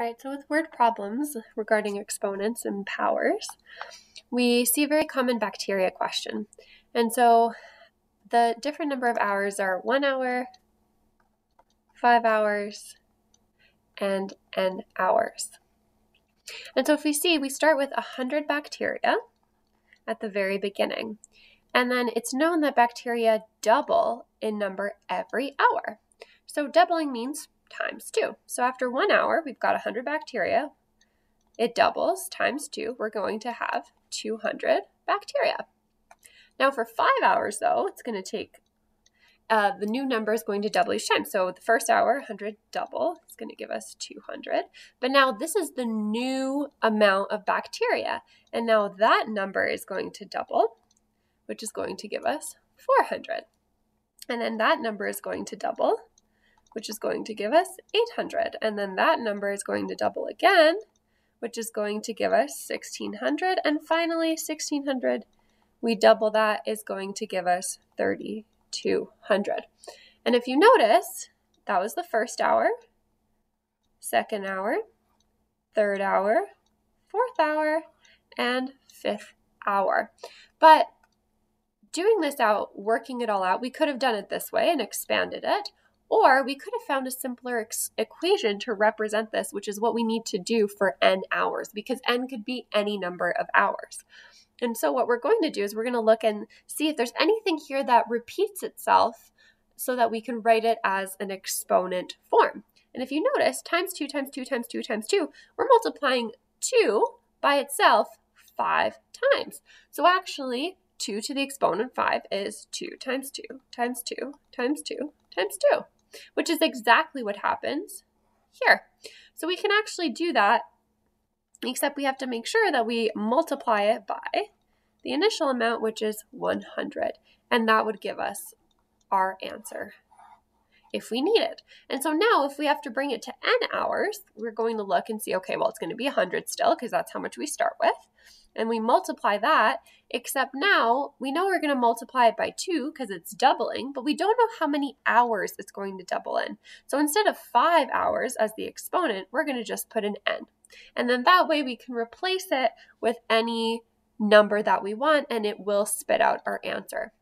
All right, so with word problems regarding exponents and powers, we see a very common bacteria question. And so the different number of hours are 1 hour, 5 hours, and n hours. And so if we see, we start with 100 bacteria at the very beginning. And then it's known that bacteria double in number every hour. So doubling means times 2. So after 1 hour, we've got 100 bacteria. It doubles times 2. We're going to have 200 bacteria. Now for 5 hours, though, it's going to take, the new number is going to double each time. So the first hour, 100 double, it's going to give us 200. But now this is the new amount of bacteria. And now that number is going to double, which is going to give us 400. And then that number is going to double, which is going to give us 800. And then that number is going to double again, which is going to give us 1600. And finally, 1600, we double that, is going to give us 3200. And if you notice, that was the first hour, second hour, third hour, fourth hour, and fifth hour. But doing this out, working it all out, we could have done it this way and expanded it, or we could have found a simpler equation to represent this, which is what we need to do for n hours, because n could be any number of hours. And so what we're going to do is we're going to look and see if there's anything here that repeats itself so that we can write it as an exponent form. And if you notice, times 2 times 2 times 2 times 2, we're multiplying 2 by itself 5 times. So actually, 2 to the exponent 5 is 2 times 2 times 2 times 2 times 2, which is exactly what happens here. So we can actually do that, except we have to make sure that we multiply it by the initial amount, which is 100, and that would give us our answer if we need it. And so now if we have to bring it to n hours, we're going to look and see, okay, well, it's going to be 100 still, because that's how much we start with. And we multiply that, except now we know we're going to multiply it by 2 because it's doubling, but we don't know how many hours it's going to double in. So instead of 5 hours as the exponent, we're going to just put an n. And then that way we can replace it with any number that we want, and it will spit out our answer.